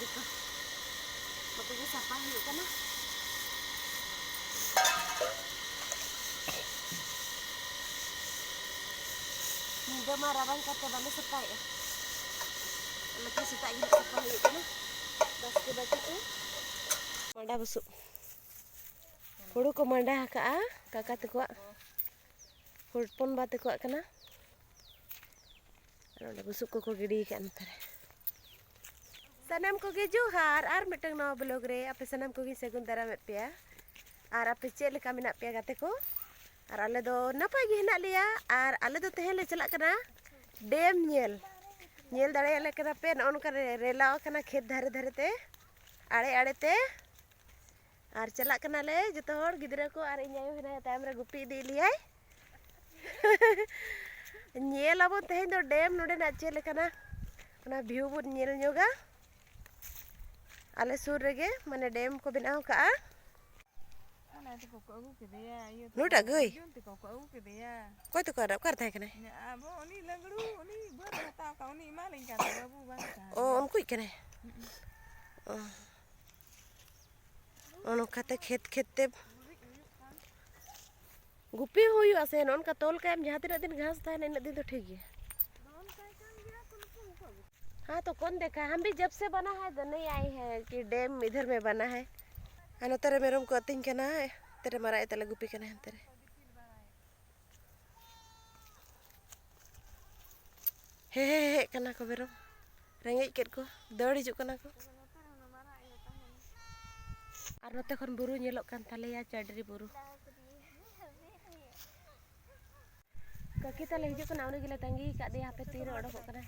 gitu. Makanya sapa yuk kana. Nida maraban kata bana setai ya. Lagi setai gini sapa yuk kana. Bas ke baca tuh. Manda busuk. Huru ko manda ka kakak tukwa. Hurpon ba tukwa kana. Ada busuk ko gidi kan ntar. Sanam ko ge johar ar mitang no blog re ape sanam ko gi segun dara met pia. Ar ape cel ka menak pia gate ko. Ar ale do napai gi henak lia ar ale do tehen le celak kana dem nyel. Nyel dare ale kana pe on ka relaw kana khet dhare dhare te आड़े आड़े ते और चला कना ले जतो हर गिदरा को और इन्यायो हेना तायम रे गुपी दी लियाय नेल अब तेहेन दो डैम नोडे ना चेल कना ओना व्यू बो नेल न्योगा आले सुर रेगे माने डैम को बनाव का ana te ko agu ke dia iyo NOTA गई te ko agu ke dia कोई तो कर था कने abo oni langru oni buat hata ka oni maling ka babu bangsa ओ उनको ही कने ओनो खाते खेत खेते गुपी हुई आसे नॉन का तोल के जहाँ तेरा दिन घास था नहीं दिन तो ठीक है हाँ तो कौन देखा हम भी जब से बना है तो नहीं आई है कि डैम इधर में बना है अनो तेरे मेरे को अतिंग के ना है तेरे मराए तले गुपी के ना तेरे हे कना को मेरे रेंगे केट को दौड़ हिजुक कना को और नोते खन बुरु नेलोक कान थालेया चाडरी बुरु ककी ताले हिजुक कना उनी गिले तंगी का दे हापे तीर ओडोक कना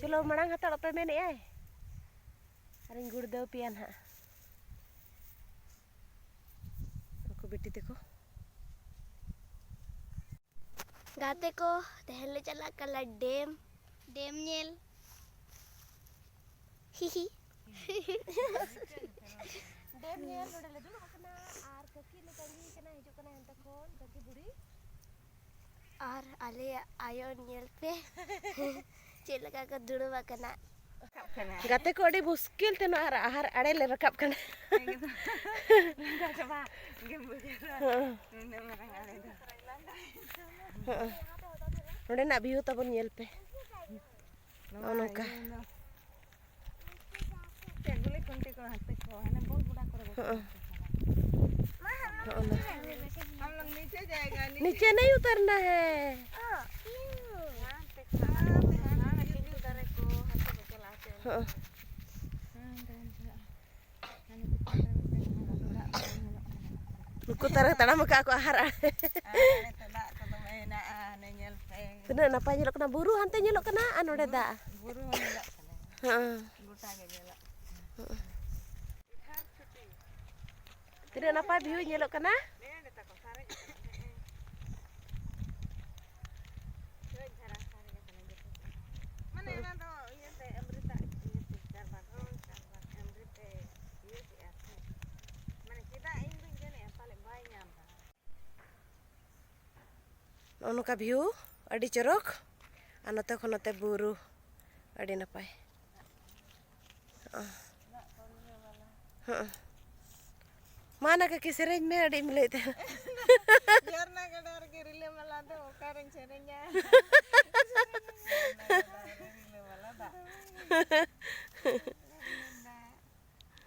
चलो मड़ांग हतड़ पे मेने आय अरिन गुड़ दो पियान हा को बेटी देखो गाते को तहले चला कला डेम नेल हिही डेम नेल नोडे ले दुड़ कना आर ककी ले तंगी कना हिजुक कना हंता कोन ककी बुड़ी और आले आयो नेल पे चेलका का दुड़वा कना गाते को अड़ी मुश्किल ते आर आहार आड़े ले रकाब कना langa coba game buja ne marang ale do नोडे ना व्यू तबन नेल पे ओनका te gule konti ko hatte ko hane bol buda kore हम लोग नीचे जाएगा नीचे नहीं उतरना है Nuku taruh tanah muka aku ahar. Bener napa nyelok kena buru hante nyelok kena anu deda. buru nyelok. Heeh. Buta ge nyelok. Tidak napa view nyelok kena? Ono ka view adi corok anote khonote buru adi napai mana ka kisereng me adi milai te Jarna kadar ke rile mala do kareng serenya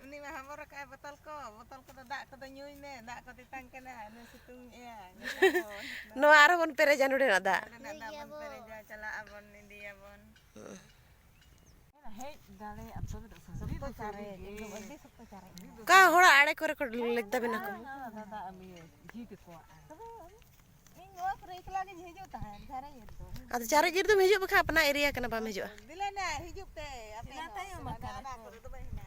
ini mah hamor ka botol ko dak ko do nyuy ne dak ko titang kana ne situng ya no aro bon pere janu de nada ada bon pereja cala abon india bon hey dale atto sabto care ekdom adi sabto care ka hora ade kore ko legda bina ko दादा अभी जीत को इन वो रेखला के हिजु ताहन घरे येतो ado cara jir tu hijau baka apna area kana ba hijau दिला ना हिजु ते अपने तायो मकाना करे तो बहिना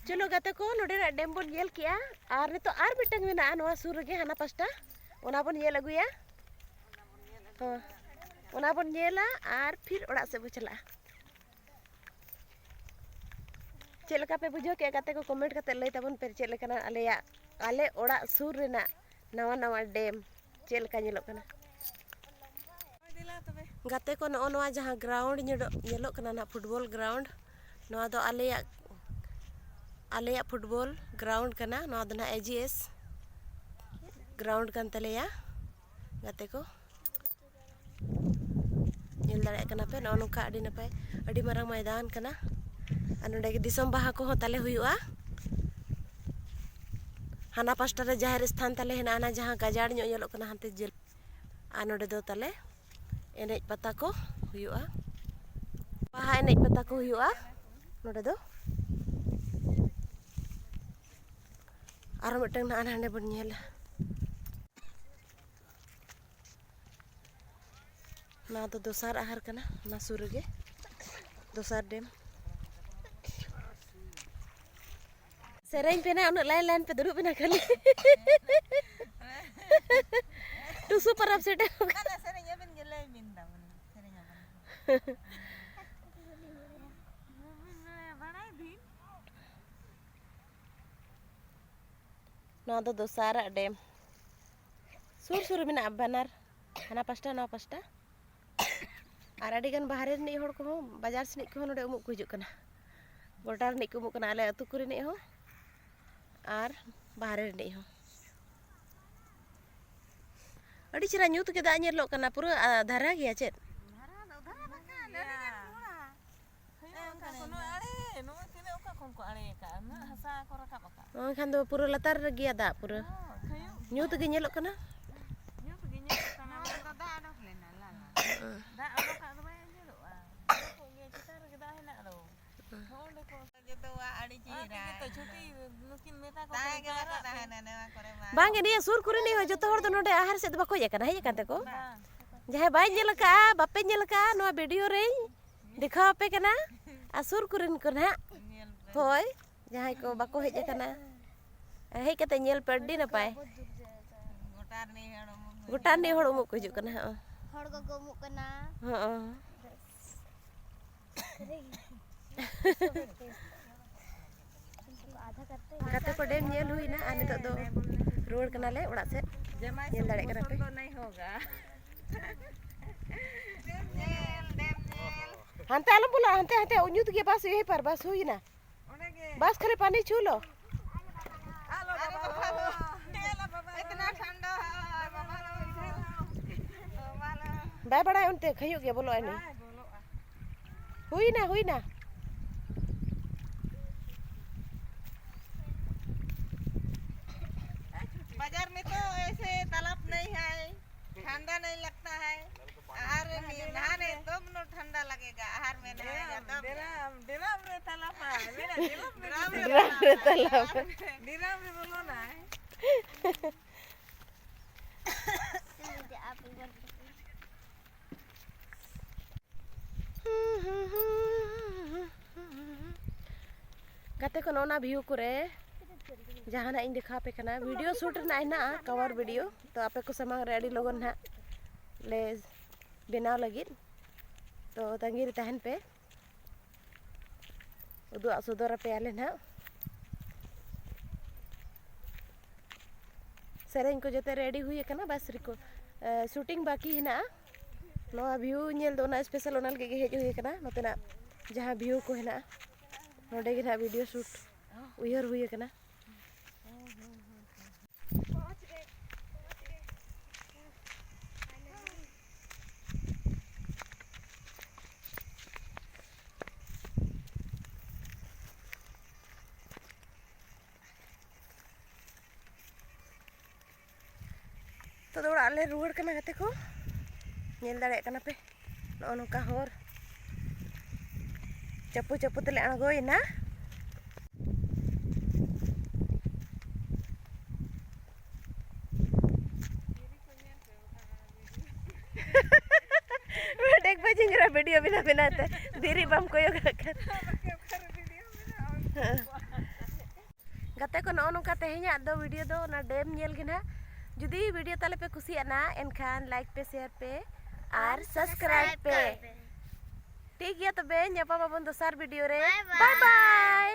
चलो गाते को नोडे डैम बन येल किया आर ने तो आर मिटंग मेना नोआ सुर गे हाना पास्टा ओना बन येल अगुया हां ओना बन येला आर फिर ओड़ा से बो चला चेलका पे बुझो के गाते को कमेंट करते लई तबन पे चेल कना आले ओड़ा सुर रेना नवा नवा डैम चेलका नेलो कना दिला तबे Gate ko no noa jaha ground nyelok kana na football ground. Noa do aleya football ground kana. Noa do na AGS ground kan taleya. Gate ko nyel dare kana pe no nuka adi napay adi marang maidan kana. Anu dagi disom baha ko ho tale huyu'a. Hana pasta re jahir sthan tale hena ana jaha gajar nyok nyelok kana hante jel. Anode do tale enej pata ko huyu'a. Baha enej pata ko huyu'a. Node do aro mitang na ana hande bon nyela. Na do dosar ahar kana na surge dosar dem. Sereng pena unak lain-lain pe duduk pena kali. Tusu parap sete. Kana serenya ben gelai minda serenya ban. Banai din. No do dosar dem. Sur mena banar. Hana pasta no pasta. Ar adi gan bahare ni hor ko baजार sini ko node umuk ko hijuk kana. Gotar ni ko umuk kana ale atu kuri ni ho. Ar bahare ni ho. Adi cira nyut ke da nyelok kana pura dhara gya chet. Dhara baka nari kan pura. Hayo ka kono are no tine oka kon ko are ka na hasa ko rakap ka. Oh kan do pura latar gya da pura. Hayo Nyut ge nyelok kana. nyo perginya kana da ada lena la. Da ada ka do bae nyelo ah. Ko nge kita kita hena do. Honde ko gitu wa ari cira. Kita cuti mungkin meta ko gara hena ne kore ma. Bang ini sur kuri ni ho joto hor do node ahar se bako ya kana hej kan te ko. Jahe bai nyel ka bape nyel ka no video re dikha pe kana asur kurin ko na hoy jahe ko bako hej kana hej kate nyel perdi na pai gotar ni hor umuk ko hijuk kana ha hor ko gomuk kana ha kate ko dem nyel hui na ani to do road kana le oda se nyel dare kana pe नहीं होगा hante alam pula hante unyut ge bas yehi par bas hui na bas khale pani chulo hello बाबा इतना ठंडा है बाबा bai badai unte khayuk ge bolo ani hui na बाजार में तो ऐसे तालाब नहीं है ठंडा नहीं लगता है आहार में नहाने तो न ठंडा लगेगा आहार में नहाएगा तब दिराम रे तालाब है मेरा दिराम रे तालाब दिराम रे बोलो ना gate ko nona view kore jahana ing dekha pe kana video shoot na ina cover video to ape ko samang re adi logon na le benaw lagit to tangir tahan pe udu sodora pe ale na sereng ko jote ready huye kana bas riko shooting baki hina no view nyel do na special onal ge hej huye kana notena jaha view ko hina node ge na video shoot uyar huye kana तो दौड़ा ले रुआड़ कना गते को nail दाड़े कना पे no नोका होर चप्पू चप्पू तले अणगोयना देख बजे जरा वीडियो बिना बनाते धीरे बम कोयो गते को नो नोका तेहेnya दो वीडियो दो ना डेम नेल गिना जुदी वीडियो ताले पे खुशी आना एनखान लाइक पे शेयर पे और सब्सक्राइब पे ठीक है तबे ᱧᱟᱯᱟᱢ ᱟᱵᱚᱱ ᱫᱚᱥᱟᱨ वीडियो रे बाय बाय